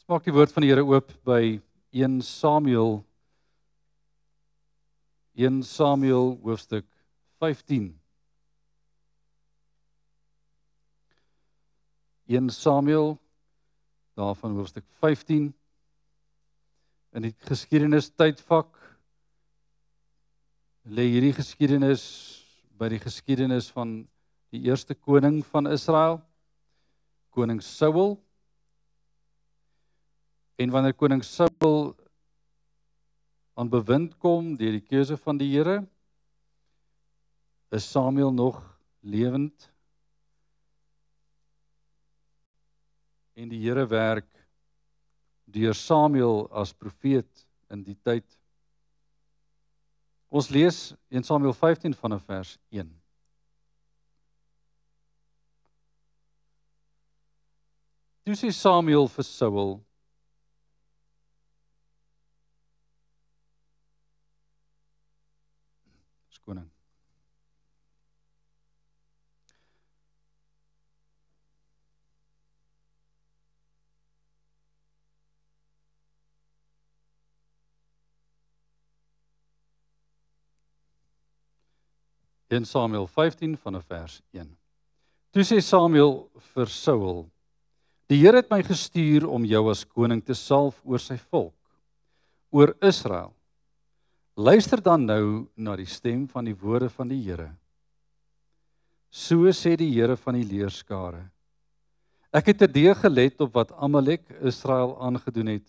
Ons maak die woord van die Here oop by 1 Samuel hoofstuk 15. 1 Samuel, daarvan hoofstuk 15. In die geskiedenis tydvak lê hierdie geskiedenis by die geskiedenis van die eerste koning van Israel, koning Saul. En wanneer koning Saul aan bewind kom deur die keuse van die Here, is Samuel nog lewend. En die Here werk deur Samuel as profeet in die tyd. Ons lees 1 Samuel 15 vanaf vers 1. Toe sê Samuel vir Saul: koning. In Samuel 15 vanaf vers 1. Toe sê Samuel vir Saul: Die Here het my gestuur om jou as koning te salf oor sy volk, oor Israel. Luister dan nou na die stem van die woorde van die Here. So sê die Here van die leerskare: Ek het terdee gelet op wat Amalek Israel aangedoen het,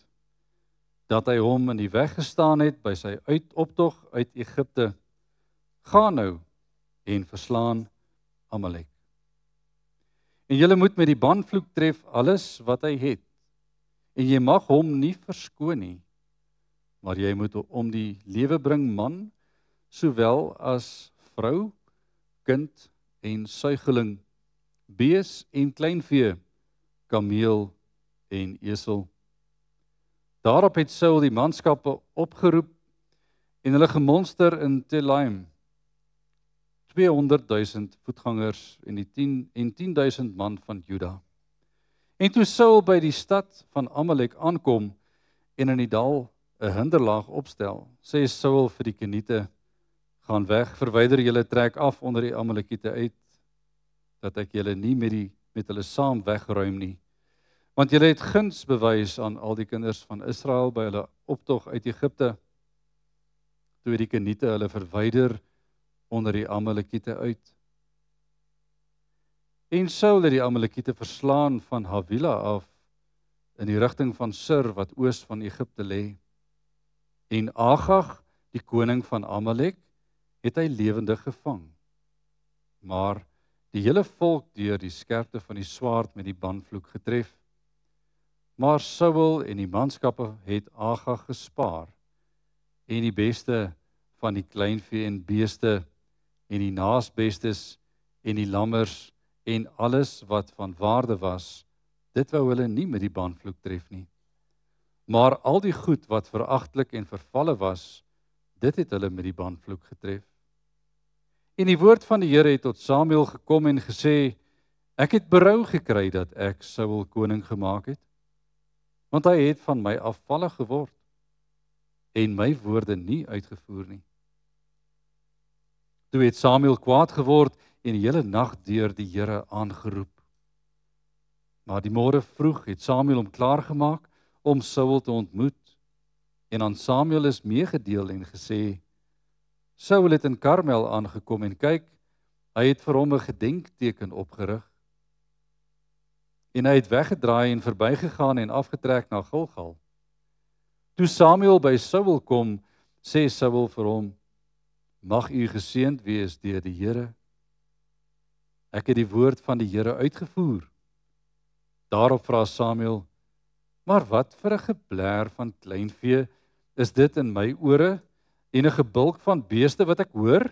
dat hy hom in die weg gestaan het by sy optog uit Egipte. Gaan nou en verslaan Amalek. En julle moet met die banvloek tref alles wat hy het, en jy mag hom nie verskoon nie, maar jy moet om die lewe bring man, sowel as vrou, kind en suigeling, bees en kleinvee, kameel en esel. Daarop het Saul die manskappe opgeroep en hulle gemonster in Telaim, 200.000 voetgangers en 10.000 man van Juda. En toe Saul by die stad van Amalek aankom en in die dal 'n hinderlaag opstel, sê Saul vir die Keniete: Gaan weg, verwyder julle, trek af onder die Amalekiete uit, dat ek julle nie met hulle saam wegruim nie. Want julle het guns bewys aan al die kinders van Israel by hulle optog uit Egipte, toe die Keniete hulle verwyder onder die Amalekiete uit. En Saul het die Amalekiete verslaan van Havila af in die rigting van Sur wat oos van Egipte lê. En Agag, die koning van Amalek, het hy lewendig gevang. Maar die hele volk deur die skerpte van die swaard met die banvloek getref. Maar Saul en die manskappe het Agag gespaar, en die beste van die kleinvee en beeste, en die naasbestes, en die lammers, en alles wat van waarde was, dit wou hulle nie met die banvloek tref nie. Maar al die goed wat veragtelik en vervalle was, dit het hulle met die banvloek getref. En die woord van die Here het tot Samuel gekom en gesê: Ek het berou gekry dat ek Saul koning gemaak het, want hy het van my afvallig geword en my woorde nie uitgevoer nie. Toe het Samuel kwaad geword en die hele nag deur die Here aangeroep. Maar die môre vroeg het Samuel hom klaargemaak om Saul te ontmoet, en aan Samuel is meegedeel en gesê: Saul het in Karmel aangekom en kyk, hy het vir hom 'n gedenkteken opgerig. En hy het weggedraai en verbygegaan en afgetrek na Gilgal. Toe Samuel by Saul kom, sê Saul vir hom: Mag u geseënd wees deur die Here. Ek het die woord van die Here uitgevoer. Daarop vra Samuel: Maar wat vir 'n gebler van kleinvee is dit in my ore en 'n gebulk van beeste wat ek hoor?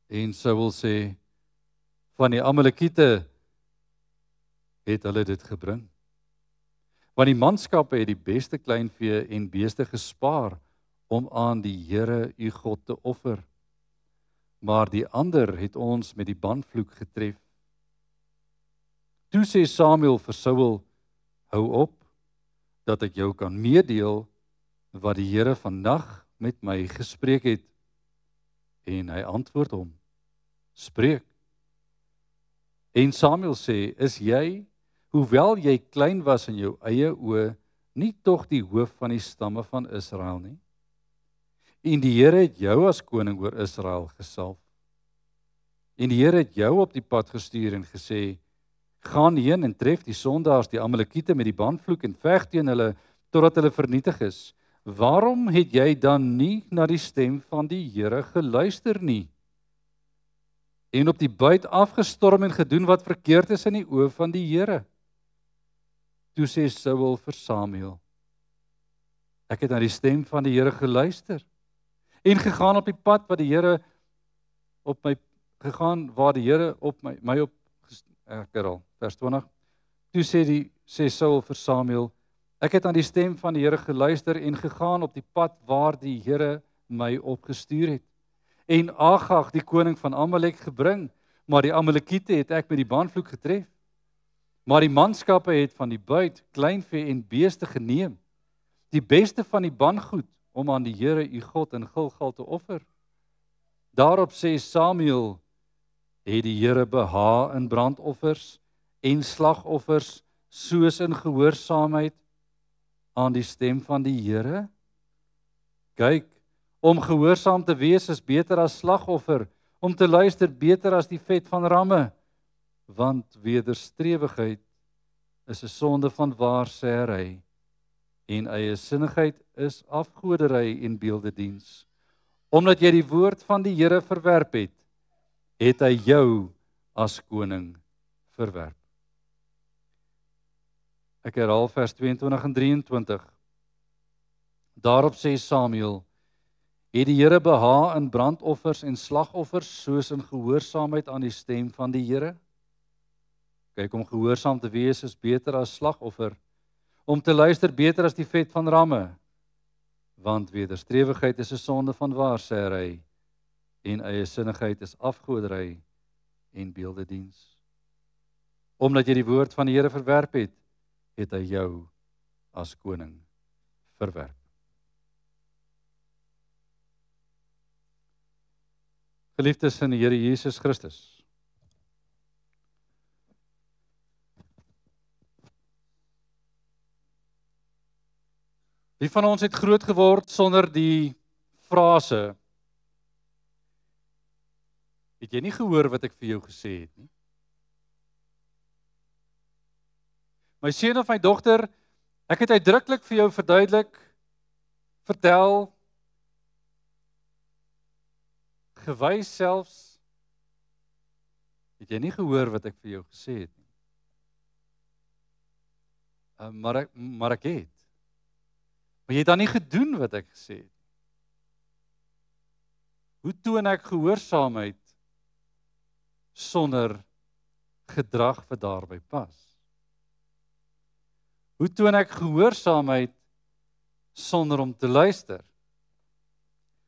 En Saul sê: Van die Amalekiete het hulle dit gebring. Want die manskappe het die beste kleinvee en beeste gespaar om aan die Here u God te offer. Maar die ander het ons met die banvloek getref. Toe sê Samuel vir Saul: Hou op dat ek jou kan meedeel wat die Here vandag met my gespreek het. En hy antwoord hom, spreek. En Samuel sê, is jy, hoewel jy klein was in jou eie oë, nie tog die hoof van die stamme van Israel nie? En die Here het jou as koning oor Israel gesalf. En die Here het jou op die pad gestuur en gesê, gaan heen en tref die sondaars, die Amalekiete met die bandvloek en veg teen hulle, totdat hulle vernietig is. Waarom het jy dan nie na die stem van die Here geluister nie? En op die buit afgestorm en gedoen wat verkeerd is in die oë van die Here? Toe sê Saul vir Samuel, ek het na die stem van die Here geluister en gegaan op die pad wat die Here op my gegaan waar die Here op my op vers 20. Toe sê Saul vir Samuel, ek het aan die stem van die Here geluister en gegaan op die pad waar die Here my opgestuur het. En Agag, die koning van Amalek, gebring, maar die Amalekiete het ek met die bandvloek getref. Maar die manskappe het van die buit kleinvee en beeste geneem, die beste van die bandgoed, om aan die Here u God in Gilgal te offer. Daarop sê Samuel, het die Here behaag in brandoffers en slagoffers, soos in gehoorsaamheid aan die stem van die Here? Kyk, om gehoorsaam te wees is beter as slagoffer, om te luister beter as die vet van ramme, want wederstrewigheid is 'n sonde van waarsêry, en eiesinnigheid is afgodery en beeldediens. Omdat jy die woord van die Here verwerp het, het hy jou as koning verwerp. Ek herhaal vers 22 en 23. Daarop sê Samuel, het die Here behaag in brandoffers en slagoffers, soos in gehoorsaamheid aan die stem van die Here? Kyk, om gehoorsaam te wees is beter as slagoffer, om te luister beter as die vet van ramme, want wederstrewigheid is 'n sonde van waarsêry, en eiesinnigheid is afgodery en beeldediens. Omdat jy die woord van die Here verwerp het, het hy jou as koning verwerp. Geliefdes in die Here Jesus Christus, wie van ons het groot geword sonder die frase, het jy nie gehoor wat ek vir jou gesê het nie? My seun of my dogter, ek het uitdruklik vir jou verduidelik, vertel, gewys selfs, het jy nie gehoor wat ek vir jou gesê het nie. Maar ek het. Maar jy het dan nie gedoen wat ek gesê het. Hoe toon ek gehoorsaamheid sonder gedrag wat daarby pas? Hoe toon ek gehoorsaamheid sonder om te luister?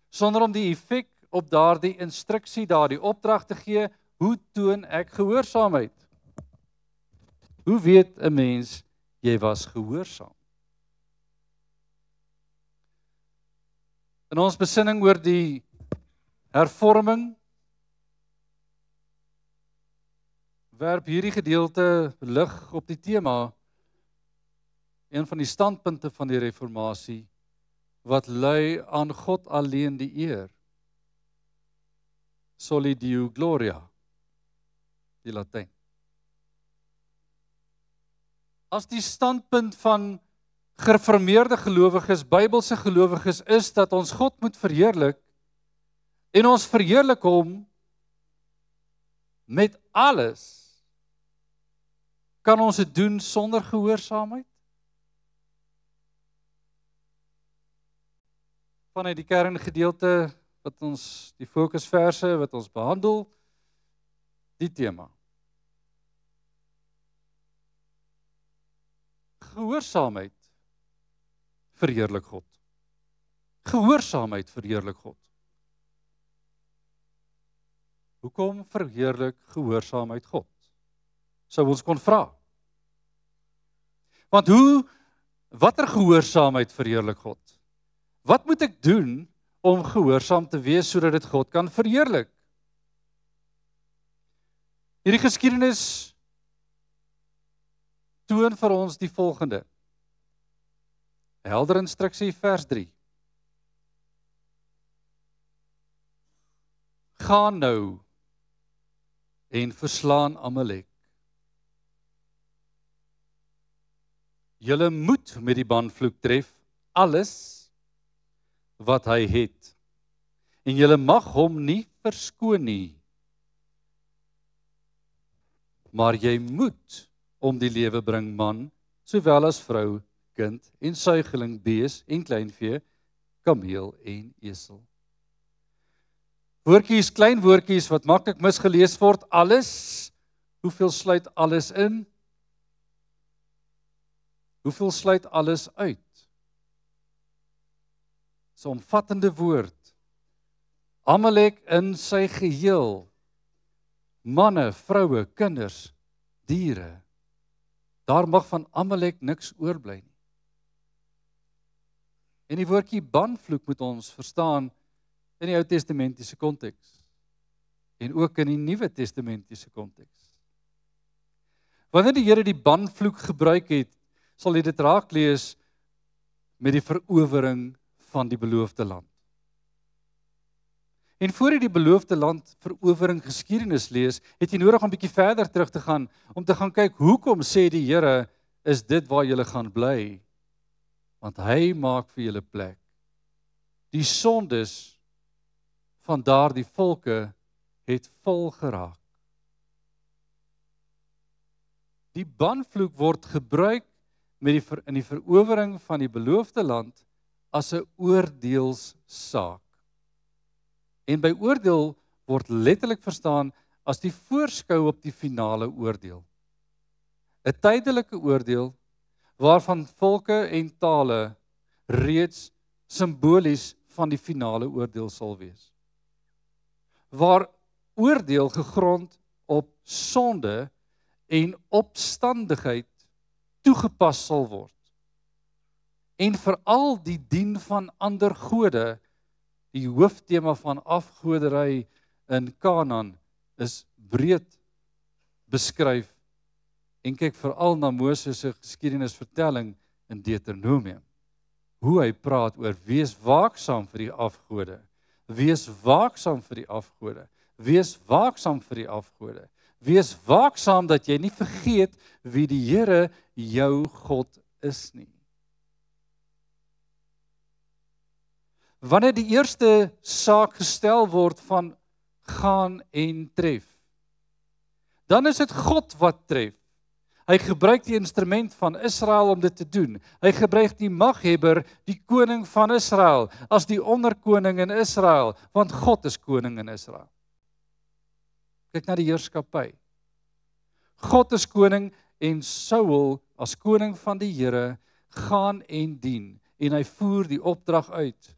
Sonder om die effek op daardie instruksie, daardie opdrag te gee, hoe toon ek gehoorsaamheid? Hoe weet 'n mens jy was gehoorsaam? In ons besinning oor die hervorming werp hierdie gedeelte lig op die tema, een van die standpunte van die reformatie, wat lui aan God alleen die eer. Soli Deo Gloria, die Latyn. As die standpunt van gereformeerde gelowiges, Bybelse gelowiges is dat ons God moet verheerlik, en ons verheerlik hom met alles, kan ons dit doen sonder gehoorsaamheid? Vanuit die kerngedeelte wat ons, die fokusverse wat ons behandel, die tema. Gehoorsaamheid verheerlik God. Gehoorsaamheid verheerlik God. Hoekom verheerlik gehoorsaamheid God? Sou ons kon vra. Want watter gehoorsaamheid verheerlik God? Wat moet ek doen om gehoorsaam te wees sodat dit God kan verheerlik? Hierdie geskiedenis toon vir ons die volgende. Helder instruksie vers 3. Gaan nou en verslaan Amalek. Julle moet met die banvloek tref alles wat hy het. En julle mag hom nie verskoon nie. Maar jy moet om die lewe bring man, sowel as vrou, kind en suigeling, bees en kleinvee, kameel en esel. Woordjies, klein woordjies wat maklik misgelees word, alles. Hoeveel sluit alles in? Hoeveel sluit alles uit? Dis 'n omvattende woord. Amalek in sy geheel. Manne, vroue, kinders, diere. Daar mag van Amalek niks oorbly nie. En die woordjie banvloek moet ons verstaan in die Ou Testamentiese konteks en ook in die Nuwe Testamentiese konteks. Wanneer die Here die banvloek gebruik het, sal jy dit raak lees met die verowering van die beloofde land. En voor jy die beloofde land verowering geskiedenis lees, het jy nodig om 'n bietjie verder terug te gaan, om te gaan kyk, hoekom sê die Here, is dit waar julle gaan bly? Want hy maak vir julle plek. Die sondes van daardie volke het vol geraak. Die banvloek word gebruik in die verowering van die beloofde land as 'n oordeelssaak. En by oordeel word letterlik verstaan as die voorskou op die finale oordeel. 'n Tydelike oordeel waarvan volke en tale reeds simbolies van die finale oordeel sal wees. Waar oordeel gegrond op sonde en opstandigheid toegepas sal word. En veral die dien van ander gode, die hooftema van afgoderry in Kanaan, is breed beskryf. En kyk veral na Moses se geskiedenisvertelling in Deuteronomium. Hoe hy praat oor wees waaksaam vir die afgode. Wees waaksaam vir die afgode. Wees waaksaam vir die afgode. Wees waaksaam dat jy nie vergeet wie die Here jou God is nie. Wanneer die eerste saak gestel word van gaan en tref, dan is dit God wat tref. Hy gebruik die instrument van Israel om dit te doen. Hy gebruik die maghebber, die koning van Israel, as die onderkoning in Israel, want God is koning in Israel. Kyk na die heerskappy. God is koning en Saul as koning van die Here gaan en dien en hy voer die opdrag uit.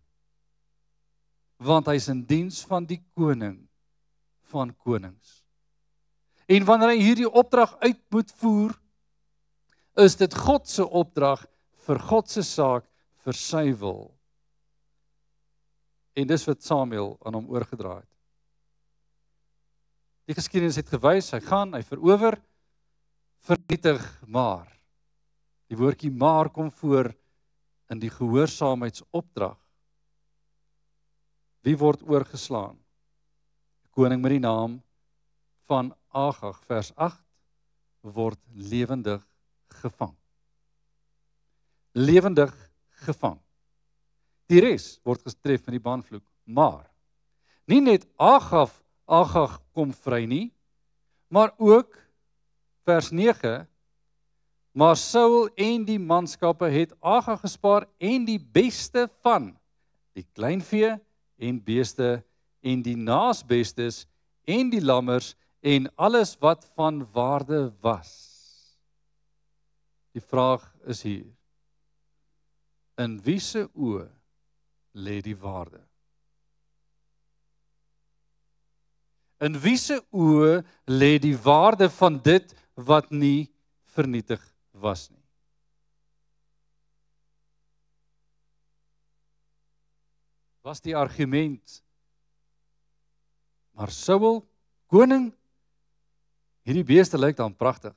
Want hy is in diens van die koning van konings. En wanneer hy hierdie opdrag uit moet voer, is dit God se opdrag vir God se saak, vir sy wil. En dis wat Samuel aan hom oorgedra het. Die geskiedenis het gewys, hy gaan, hy verower, vernietig maar. Die woordjie maar kom voor in die gehoorsaamheidsopdrag. Wie word oorgeslaan? Die koning met die naam van Agag, vers 8, word lewendig gevang. Lewendig gevang. Die res word getref met die banvloek, maar nie net Agag kom vry nie, maar ook, vers 9, maar Saul en die manskappe het Agag gespaar en die beste van die kleinvee en beeste en die naasbestes en die lammers en alles wat van waarde was. Die vraag is hier, in wie se oë lê die waarde? In wie se oë lê die waarde van dit wat nie vernietig was nie? was die argument, maar Saul, koning, hierdie beeste lyk dan pragtig.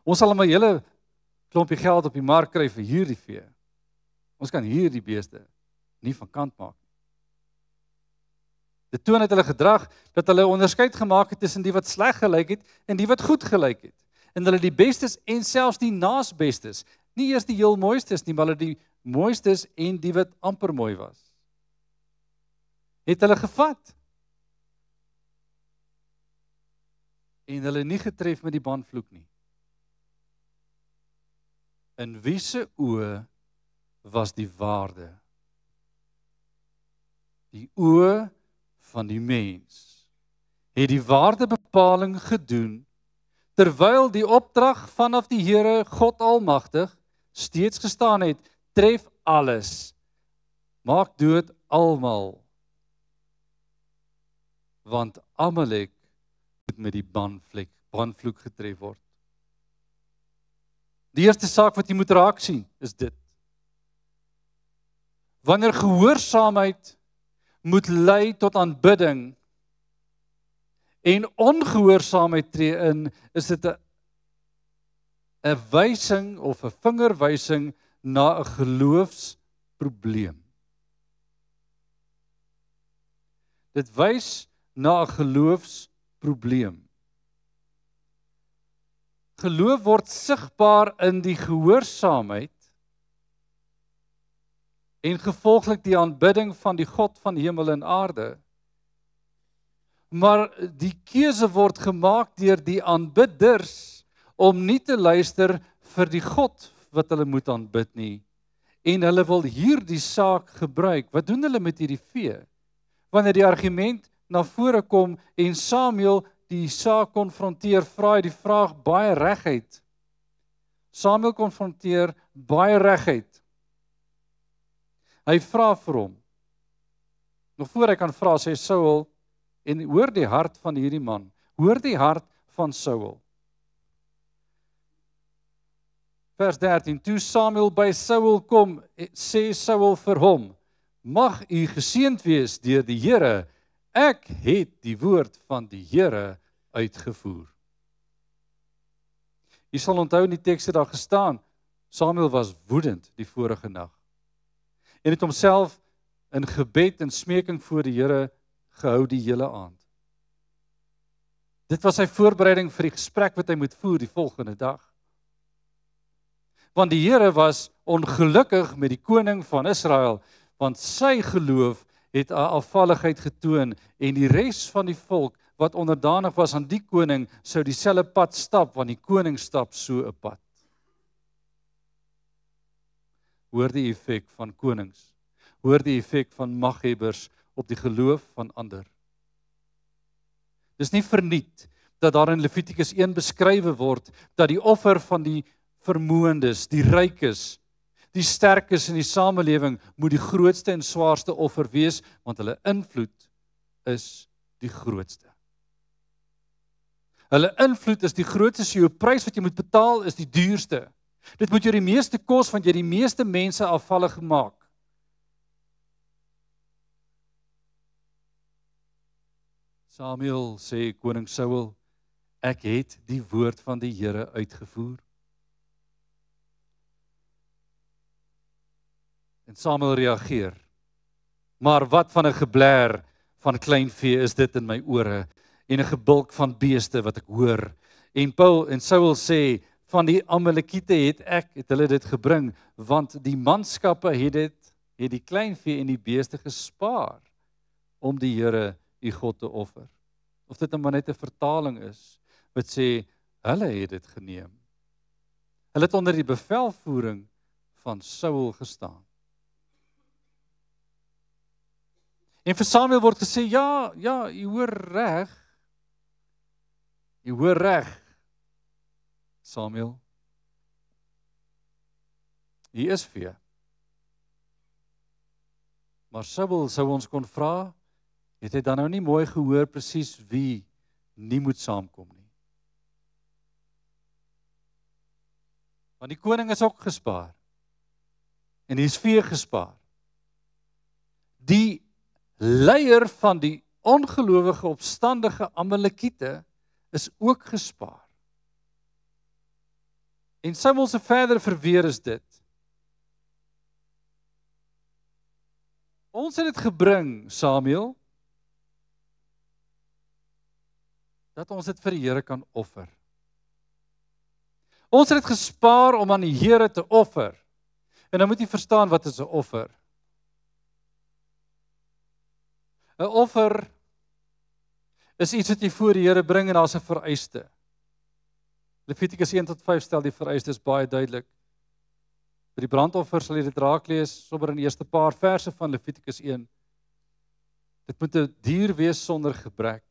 Ons sal maar 'n hele klompie geld op die mark kry vir hierdie vee. Ons kan hierdie beeste nie van kant maak nie. Dit toon uit hulle gedrag dat hulle onderskeid gemaak het tussen die wat sleg gelyk het en die wat goed gelyk het. En hulle die bestes en selfs die naasbestes, nie eers die heel mooistes nie, maar hulle die mooistes en die wat amper mooi was, het hulle gevat. En hulle nie getref met die banvloek nie. In wie se oë was die waarde? Die oë van die mens het die waardebepaling gedoen, terwyl die opdrag vanaf die Here God Almagtig steeds gestaan het, tref alles, maak dood almal, want Amalek moet met die banvloek getref word. Die eerste saak wat jy moet raak sien, is dit. Wanneer gehoorsaamheid moet lei tot aanbidding en ongehoorsaamheid tree in, is dit 'n wysing of 'n vingerwysing na 'n geloofsprobleem. Dit wys na 'n geloofsprobleem. Geloof word sigbaar in die gehoorsaamheid en gevolglik die aanbidding van die God van hemel en aarde. Maar die keuse word gemaak deur die aanbidders om nie te luister vir die God wat hulle moet aanbid nie. En hulle wil hierdie saak gebruik. Wat doen hulle met hierdie vee? Wanneer die argument na vore kom en Samuel die saak konfronteer, vra hy die vraag baie reguit. Samuel konfronteer baie reguit. Hy vra vir hom. Nog voor hy kan vra, sê Saul, en hoor die hart van hierdie man, hoor die hart van Saul. Vers 13, toe Samuel by Saul kom, sê Saul vir hom, mag u geseënd wees deur die Here, ek het die woord van die Here uitgevoer. Jy sal onthou in die teks het daar gestaan, Samuel was woedend die vorige nag en het homself in gebed en smeking voor die Here gehou die hele aand. Dit was sy voorbereiding vir die gesprek wat hy moet voer die volgende dag. Want die Here was ongelukkig met die koning van Israel, want sy geloof het 'n afvalligheid getoon en die res van die volk wat onderdanig was aan die koning sou dieselfde pad stap, want die koning stap so 'n pad. Hoor die effek van konings, hoor die effek van maghebbers op die geloof van ander. Dis nie verniet dat daar in Levitikus 1 beskrywe word dat die offer van die vermoëndes, die rykes, die sterkes in die samelewing moet die grootste en swaarste offer wees, want hulle invloed is die grootste. Hulle invloed is die grootste, so jou prys wat jy moet betaal is die duurste. Dit moet jou die meeste kos, want jy die meeste mense afvallig gemaak. Samuel sê koning Saul, ek het die woord van die Here uitgevoer. En Samuel reageer, maar wat van 'n geblær van kleinvee is dit in my ore, en 'n gebulk van beeste wat ek hoor. En Saul sê, van die Amalekiete het hulle dit gebring, want die manskappe het die kleinvee en die beeste gespaar, om die Here, die God te offer. Of dit maar net 'n vertaling is, wat sê, hulle het dit geneem. Hulle het onder die bevelvoering van Saul gestaan. En vir Samuel word gesê, ja, jy hoor reg. Jy hoor reg, Samuel. Hier is vee. Maar Saul sou ons kon vra, het hy dan nou nie mooi gehoor presies wie nie moet saamkom nie. Want die koning is ook gespaar. En hier is vee gespaar. Die leier van die ongelowige opstandige Amalekiete is ook gespaar. En Samuel se verdere verweer is dit. Ons het dit gebring, Samuel, dat ons dit vir die Here kan offer. Ons het dit gespaar om aan die Here te offer. En dan moet jy verstaan wat is 'n offer. 'n Offer is iets wat jy voor die Here bring en daar's 'n vereiste. Levitikus 1-5 stel die vereistes baie duidelik. By die brandoffer sal jy dit raak lees, sommer in die eerste paar verse van Levitikus 1. Dit moet 'n dier wees sonder gebrek.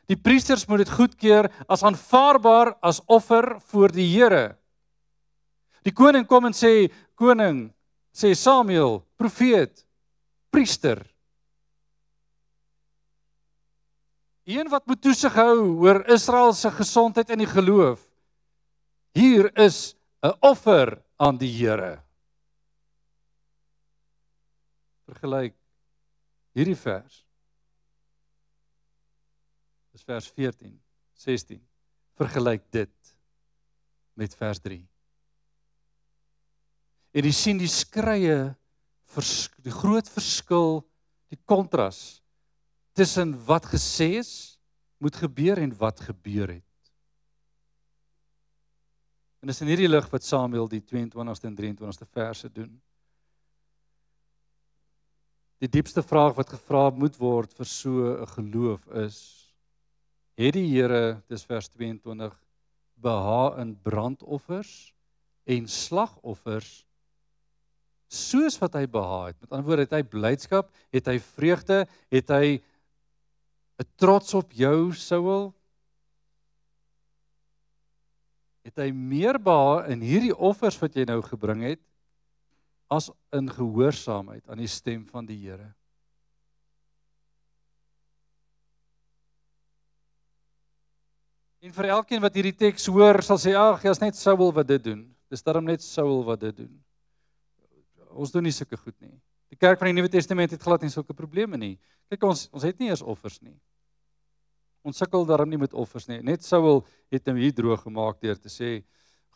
Die priesters moet dit goedkeur as aanvaarbaar as offer voor die Here. Die koning kom en sê, koning, sê Samuel, profeet, priester. Een wat moet toesig hou oor Israel se gesondheid en die geloof. Hier is 'n offer aan die Here. Vergelyk hierdie vers. Dis vers 14, 16. Vergelyk dit met vers 3. En jy sien die skrye, die groot verskil, die kontras tussen wat gesê is, moet gebeur en wat gebeur het. En dis in hierdie lig wat Samuel die 22ste en 23ste verse doen. Die diepste vraag wat gevra moet word vir so 'n geloof is, het die Here, dis vers 22, behaag in brandoffers en slagoffers soos wat hy behaag het. Met ander woorde, het hy blydskap, het hy vreugde, het hy 'n trots op jou, Saul? Het hy meer behaag in hierdie offers wat jy nou gebring het, as in gehoorsaamheid aan die stem van die Here? En vir elkeen wat hierdie teks hoor, sal sê, ag, is net Saul wat dit doen. Dis daarom net Saul wat dit doen. Ons doen nie sulke goed nie. Die kerk van die Nuwe Testament het glad nie sulke probleme nie. Kyk, ons het nie eers offers nie. Ons sukkel daarom nie met offers nie. Net Saul het hom hier droog gemaak deur te sê,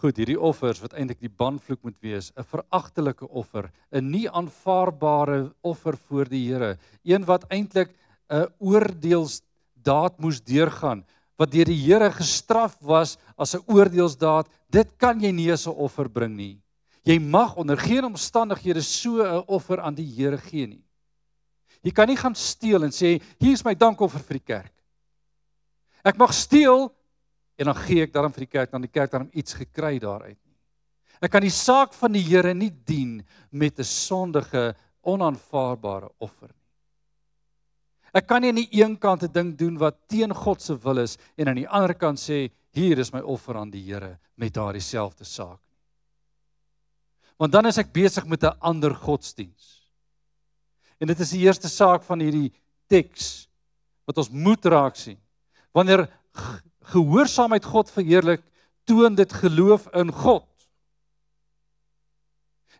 goed, hierdie offers wat eintlik die banvloek moet wees, 'n veragtelike offer, 'n nie aanvaarbare offer voor die Here, een wat eintlik 'n oordeelsdaad moes deurgaan, wat deur die Here gestraf was as 'n oordeelsdaad, dit kan jy nie as 'n offer bring nie. Jy mag onder geen omstandighede so 'n offer aan die Here gee nie. Jy kan nie gaan steel en sê, hier is my dankoffer vir die kerk. Ek mag steel en dan gee ek daarom vir die kerk, dan die kerk daarom iets gekry daaruit nie. Ek kan die saak van die Here nie dien met 'n sondige, onaanvaarbare offer nie. Ek kan nie aan die een kant 'n ding doen wat teen God se wil is en aan die ander kant sê, hier is my offer aan die Here met daardie selfde saak. Want dan is ek besig met 'n ander godsdiens. En dit is die eerste saak van hierdie teks wat ons moet raak sien. Wanneer gehoorsaamheid God verheerlik, toon dit geloof in God.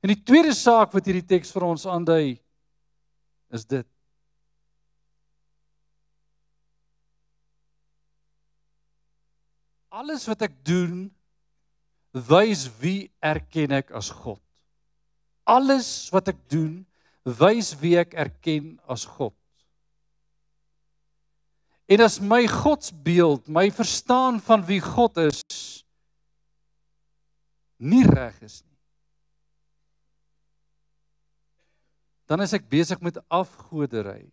En die tweede saak wat hierdie teks vir ons aandui, is dit. Alles wat ek doen, wys wie erken ek as God. Alles wat ek doen, wys wie ek erken as God. En as my godsbeeld, my verstaan van wie God is, nie reg is nie, dan is ek besig met afgodery.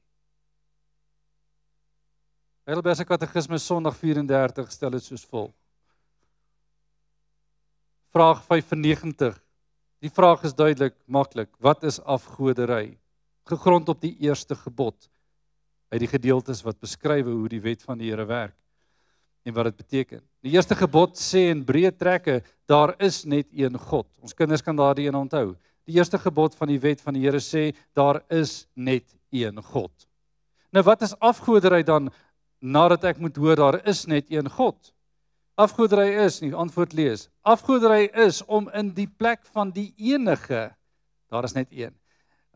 Heidelbergse Katekisme Sondag 34 stel dit soos volg. Vraag 95. Die vraag is duidelik, maklik. Wat is afgodery? Gegrond op die eerste gebod, uit die gedeeltes wat beskryf hoe die wet van die Here werk en wat dit beteken. Die eerste gebod sê in breë trekke, daar is net een God. Ons kinders kan daardie een onthou. Die eerste gebod van die wet van die Here sê, daar is net een God. Nou wat is afgodery dan, nadat ek moet hoor, daar is net een God? Afgodery is, nie antwoord lees, afgodery is om in die plek van die enige, daar is net een,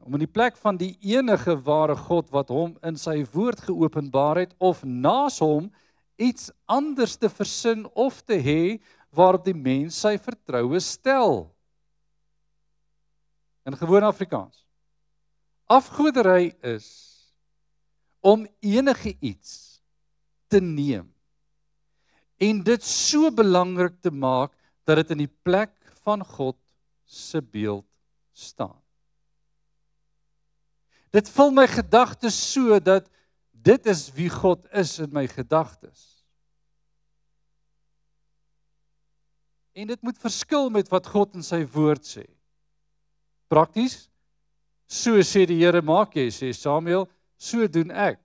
om in die plek van die enige ware God wat hom in sy woord geopenbaar het, of naas hom iets anders te versin of te hê waarop die mens sy vertroue stel. In gewone Afrikaans. Afgoderry is om enige iets te neem en dit so belangrik te maak dat dit in die plek van God se beeld staan. Dit vul my gedagtes so dat dit is wie God is in my gedagtes. En dit moet verskil met wat God in sy woord sê. Prakties, so sê die Here maak jy, sê Samuel, so doen ek.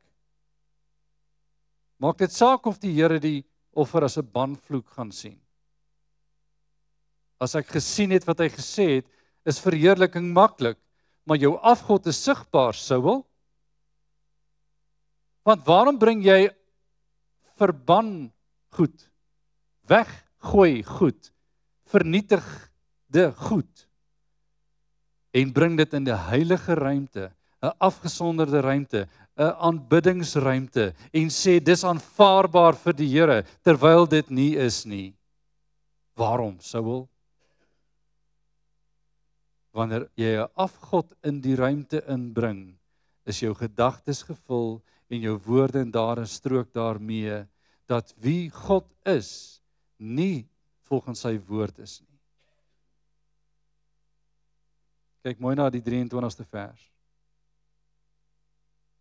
Maak dit saak of die Here die offer as 'n banvloek gaan sien. As ek gesien het wat hy gesê het, is verheerliking maklik, maar jou afgod is sigbaar, Saul. Want waarom bring jy verban goed, weggooi goed, vernietigde goed, en bring dit in die heilige ruimte, 'n afgesonderde ruimte, 'n aanbiddingsruimte, en sê dis aanvaarbaar vir die Here, terwyl dit nie is nie. Waarom, Saul? Wanneer jy 'n afgod in die ruimte inbring, is jou gedagtes gevul en jou woorde en dade strook daarmee, dat wie God is, nie volgens sy woord is nie. Kyk mooi na die 23ste vers,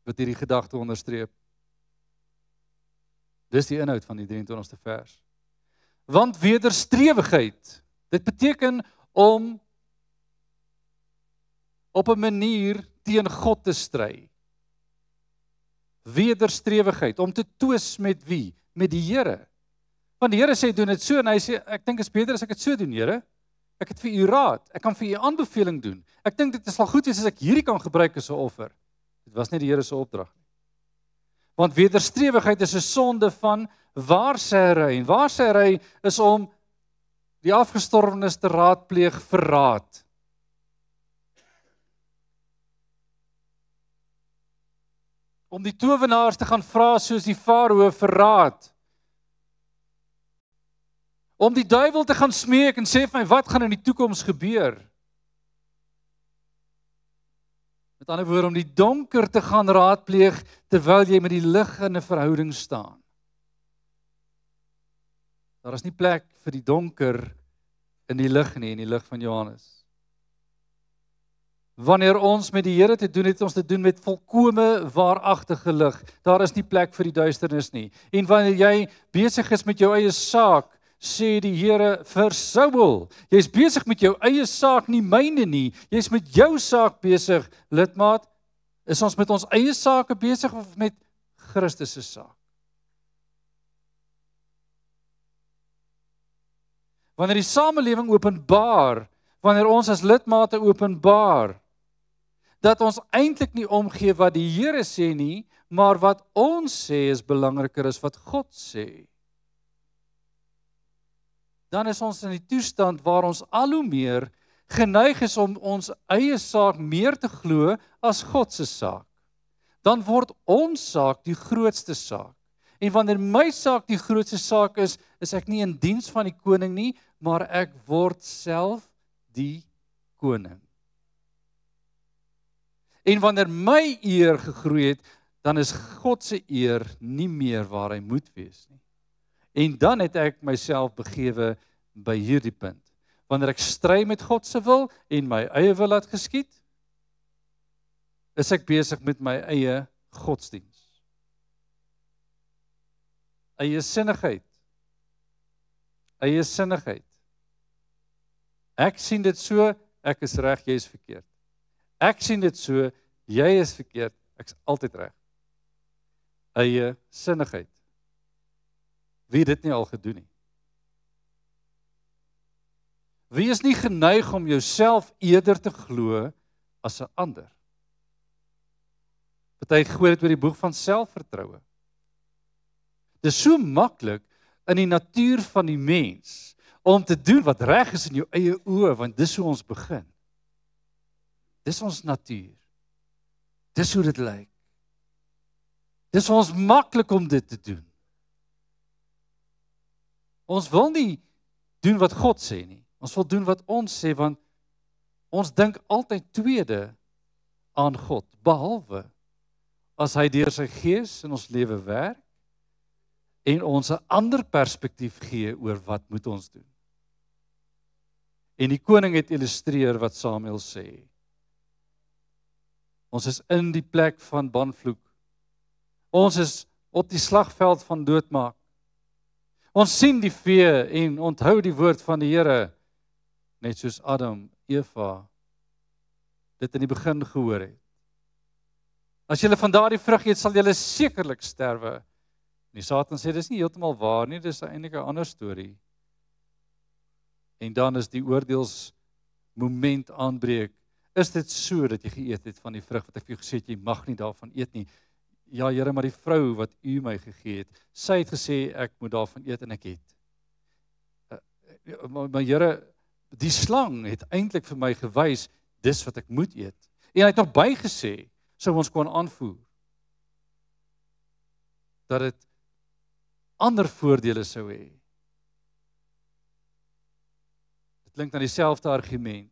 wat hierdie gedagte onderstreep. Dis die inhoud van die 23ste vers. Want wederstrewigheid, dit beteken om op 'n manier teen God te stry. Wederstrewigheid, om te twis met wie? Met die Here. Want die Here sê doen dit so, en hy sê, ek dink is beter as ek dit so doen, Here. Ek het vir u raad, ek kan vir u aanbeveling doen. Ek dink dit sal goed wees as ek hierdie kan gebruik as 'n offer. Dit was nie die Here se opdrag nie. Want wederstrewigheid is 'n sonde van waarsêry, en waarsêry is om die afgestorwenes te raadpleeg vir raad. Om die towenaars te gaan vra soos die farao vir raad. Om die duiwel te gaan smeek en sê vir my, wat gaan in die toekoms gebeur? Met ander woorde, om die donker te gaan raadpleeg, terwyl jy met die lig in 'n verhouding staan. Daar is nie plek vir die donker in die lig nie, in die lig van Johannes. Wanneer ons met die Here te doen het, ons te doen met volkome waaragtige lig. Daar is nie plek vir die duisternis nie. En wanneer jy besig is met jou eie saak, sê die Here vir Saul, jy's besig met jou eie saak, nie myne nie. Jy's met jou saak besig, lidmaat. Is ons met ons eie sake besig of met Christus se saak? Wanneer die samelewing openbaar, wanneer ons as lidmate openbaar, dat ons eintlik nie omgee wat die Here sê nie, maar wat ons sê is belangriker as wat God sê. Dan is ons in die toestand waar ons al hoe meer geneig is om ons eie saak meer te glo as God se saak. Dan word ons saak die grootste saak. En wanneer my saak die grootste saak is, is ek nie in diens van die koning nie, maar ek word self die koning. En wanneer my eer gegroei het, dan is God se eer nie meer waar hy moet wees nie. En dan het ek myself begewe by hierdie punt. Wanneer ek stry met God se wil en my eie wil laat geskied, is ek besig met my eie godsdiens. Eie sinnigheid. Eie sinnigheid. Ek sien dit so, ek is reg, jy is verkeerd. Ek sien dit so, jy is verkeerd, ek is altyd reg. Eie sinnigheid. Wie het dit nie al gedoen nie? Wie is nie geneig om jouself eerder te glo as 'n ander? Party gooi dit oor die boeg van selfvertroue. Dit is so maklik in die natuur van die mens om te doen wat reg is in jou eie oë, want dis hoe ons begin. Dis ons natuur. Dis hoe dit lyk. Dis vir ons maklik om dit te doen. Ons wil nie doen wat God sê nie. Ons wil doen wat ons sê, want ons dink altyd tweede aan God, behalwe as hy deur sy gees in ons lewe werk en ons 'n ander perspektief gee oor wat moet ons doen. En die koning het illustreer wat Samuel sê. Ons is in die plek van banvloek. Ons is op die slagveld van doodmaak. Ons sien die vee en onthou die woord van die Here, net soos Adam, Eva, dit in die begin gehoor het. As julle van daardie vrug eet, sal julle sekerlik sterwe. En die Satan sê, dis nie heeltemal waar nie, dis eintlik 'n ander storie. En dan is die oordeelsmoment aanbreek. Is dit so dat jy geëet het van die vrug wat ek vir jou gesê het, jy mag nie daarvan eet nie? Ja, Here, maar die vrou wat u my gegee het, sy het gesê ek moet daarvan eet en ek het. Maar Here, die slang het eintlik vir my gewys, dis wat ek moet eet. En hy het nog bygesê, sou ons kon aanvoer, dat dit ander voordele sou hê. Dit klink na dieselfde argument.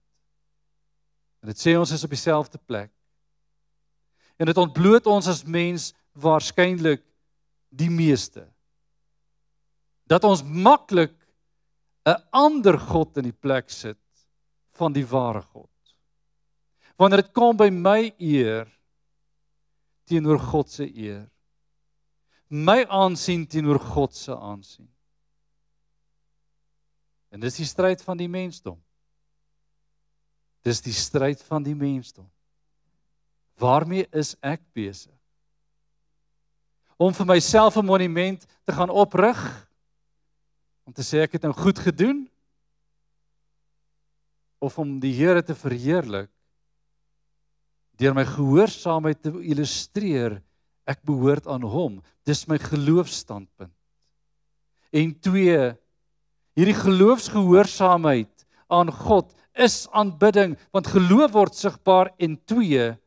En dit sê ons is op dieselfde plek. En dit ontbloot ons as mens waarskynlik die meeste. Dat ons maklik 'n ander God in die plek sit van die ware God. Wanneer dit kom by my eer teenoor God se eer. My aansien teenoor God se aansien. En dis die stryd van die mensdom. Dis die stryd van die mensdom. Waarmee is ek besig? Om vir myself 'n monument te gaan oprig? Om te sê ek het nou goed gedoen? Of om die Here te verheerlik deur my gehoorsaamheid te illustreer, ek behoort aan hom. Dis my geloofsstandpunt. En 2, hierdie geloofsgehoorsaamheid aan God is aanbidding, want geloof word sigbaar, en 2,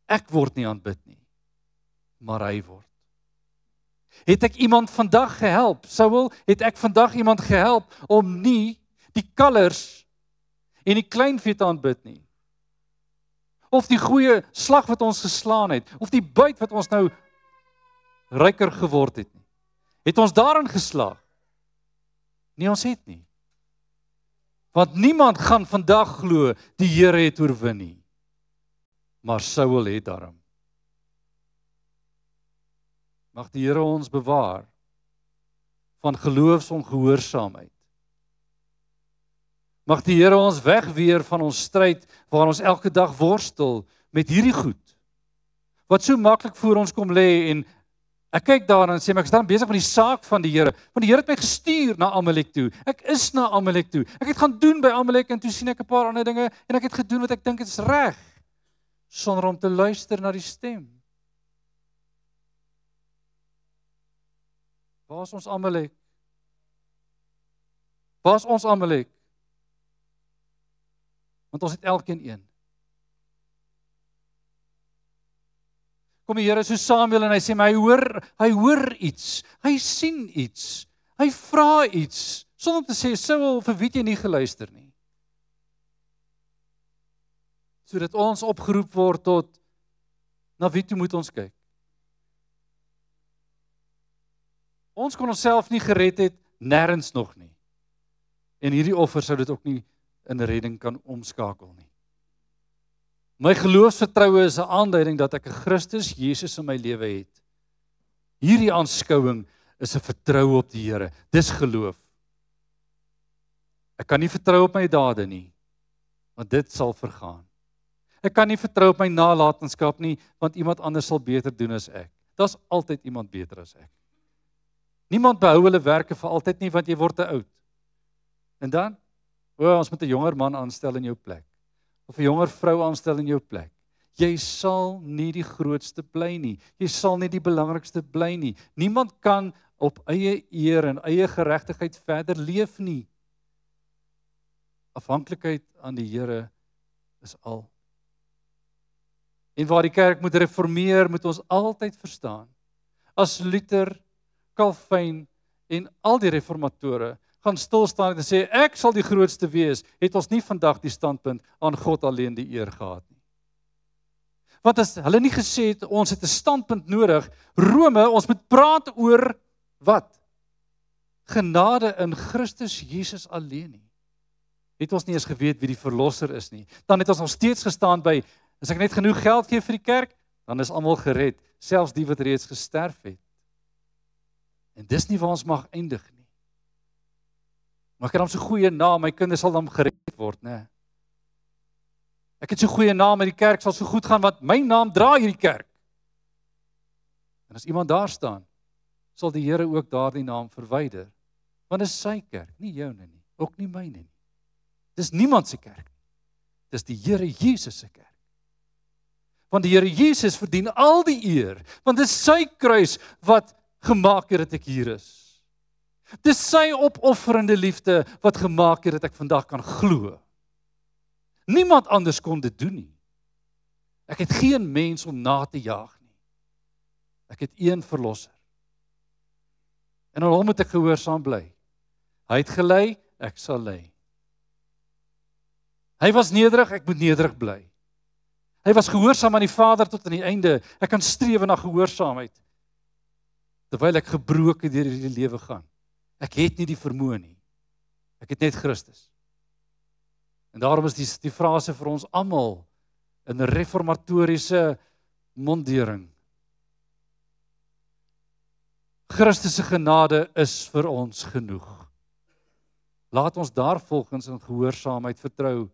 ek word nie aanbid nie, maar hy word. Het ek iemand vandag gehelp? Saul, het ek vandag iemand gehelp om nie die kalvers en die kleinvee te aanbid nie? Of die goeie slag wat ons geslaan het, of die byt wat ons nou ryker geword het nie. Het ons daarin geslaag? Nee, ons het nie. Want niemand gaan vandag glo die Here het oorwin nie. Maar Saul het daarom. Mag die Here ons bewaar van geloofsongehoorsaamheid. Mag die Here ons wegweer van ons stryd waar ons elke dag worstel met hierdie goed. Wat so maklik voor ons kom lê, en ek kyk daarna en sê, maar ek is dan besig met die saak van die Here. Want die Here het my gestuur na Amalek toe. Ek is na Amalek toe. Ek het gaan doen by Amalek en toe sien ek 'n paar ander dinge en ek het gedoen wat ek dink is reg, sonder om te luister na die stem. Waar is ons Amalek? Waar is ons Amalek? Want ons het elkeen een. Kom die Here so Samuel en hy sê, maar hy hoor iets, hy sien iets, hy vra iets, sonder om te sê, Saul, vir wie het jy nie geluister nie? Sodat ons opgeroep word tot, na wie toe moet ons kyk? Ons kon onsself nie gered het, nêrens nog nie. En hierdie offer sou dit ook nie in redding kan omskakel nie. My geloofsvertroue is 'n aanduiding dat ek 'n Christus Jesus in my lewe het. Hierdie aanskouing is 'n vertroue op die Here. Dis geloof. Ek kan nie vertrou op my dade nie, want dit sal vergaan. Ek kan nie vertrou op my nalatenskap nie, want iemand anders sal beter doen as ek. Daar's altyd iemand beter as ek. Niemand behou hulle werke vir altyd nie, want jy word te oud. En dan, ons moet 'n jonger man aanstel in jou plek. Of 'n jonger vrou aanstel in jou plek. Jy sal nie die grootste bly nie. Jy sal nie die belangrikste bly nie. Niemand kan op eie eer en eie geregtigheid verder leef nie. Afhanklikheid aan die Here is al. En waar die kerk moet reformeer, moet ons altyd verstaan. As Luther, Calvin en al die reformatore gaan stil staan en sê, ek sal die grootste wees, het ons nie vandag die standpunt aan God alleen die eer gehad nie. Want as hulle nie gesê het, ons het 'n standpunt nodig, Rome, ons moet praat oor wat? Genade in Christus Jesus alleen nie. Het ons nie eens geweet wie die verlosser is nie. Dan het ons nog steeds gestaan by, as ek net genoeg geld gee vir die kerk, dan is almal gered, selfs die wat reeds gesterf het. En dis nie waar ons mag eindig nie. Maar ek het dan so goeie naam, my kinders sal dan gered word, né? Ek het so goeie naam, en die kerk sal so goed gaan, want my naam dra hierdie kerk. En as iemand daar staan, sal die Here ook daardie naam verwyder. Want dit is sy kerk, nie joune nie, ook nie myne nie. Dis niemand se kerk nie. Dis die Here Jesus se kerk. Want die Here Jesus verdien al die eer, want dit is sy kruis wat gemaak het dat ek hier is. Dis sy opofferende liefde wat gemaak het dat ek vandag kan glo. Niemand anders kon dit doen nie. Ek het geen mens om na te jaag nie. Ek het een verlosser. En aan hom moet ek gehoorsaam bly. Hy het gelei, ek sal lei. Hy was nederig, ek moet nederig bly. Hy was gehoorsaam aan die Vader tot aan die einde. Ek kan streef na gehoorsaamheid, terwyl ek gebroken deur hierdie lewe gaan. Ek het nie die vermoë nie. Ek het net Christus. En daarom is die frase vir ons almal in 'n reformatoriese mondering. Christus se genade is vir ons genoeg. Laat ons daarvolgens in gehoorsaamheid vertrou.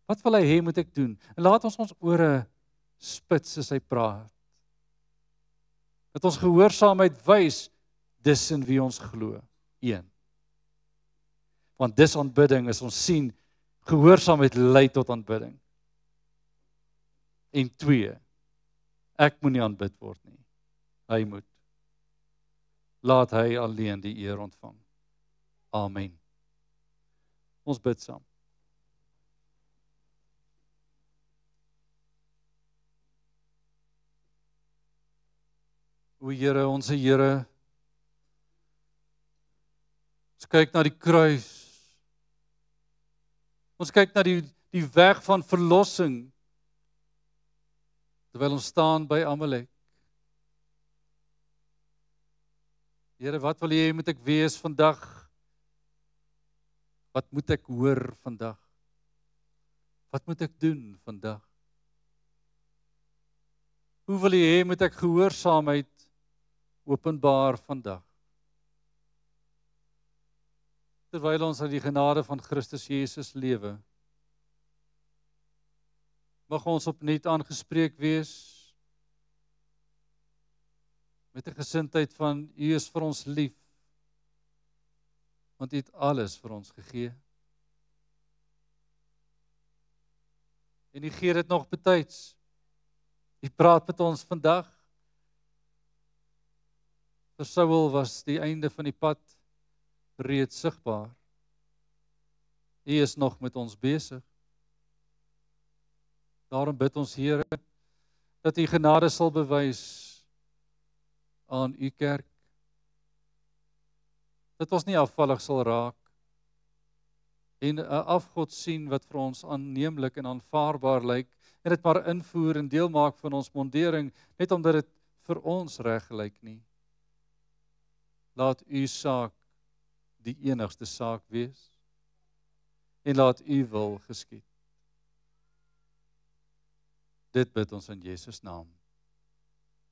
Wat wil hy hê moet ek doen? En laat ons ore spits as hy praat. Dat ons gehoorsaamheid wys, dis in wie ons glo. 1. Want dis aanbidding, as ons sien, gehoorsaamheid lei tot aanbidding. En 2, ek moet nie aanbid word nie. Hy moet. Laat hy alleen die eer ontvang. Amen. Ons bid saam. O Here, ons Here, ons kyk na die kruis. Ons kyk na die weg van verlossing, terwyl ons staan by Amalek. Here, wat wil jy moet ek wees vandag? Wat moet ek hoor vandag? Wat moet ek doen vandag? Hoe wil jy moet ek gehoorsaamheid openbaar vandag? Terwyl ons aan die genade van Christus Jesus lewe, mag ons opnuut aangespreek wees met 'n gesindheid van U is vir ons lief, want U het alles vir ons gegee. En U gee dit nog betyds. U praat met ons vandag. Vir Saul was die einde van die pad reeds sigbaar. U is nog met ons besig. Daarom bid ons, Here, dat U genade sal bewys aan U kerk. Dat ons nie afvallig sal raak en 'n afgod sien wat vir ons aanneemlik en aanvaarbaar lyk en dit maar invoer en deel maak van ons mondering net omdat dit vir ons reg lyk nie. Laat U saak die enigste saak wees en laat U wil geskied. Dit bid ons in Jesus naam.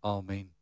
Amen.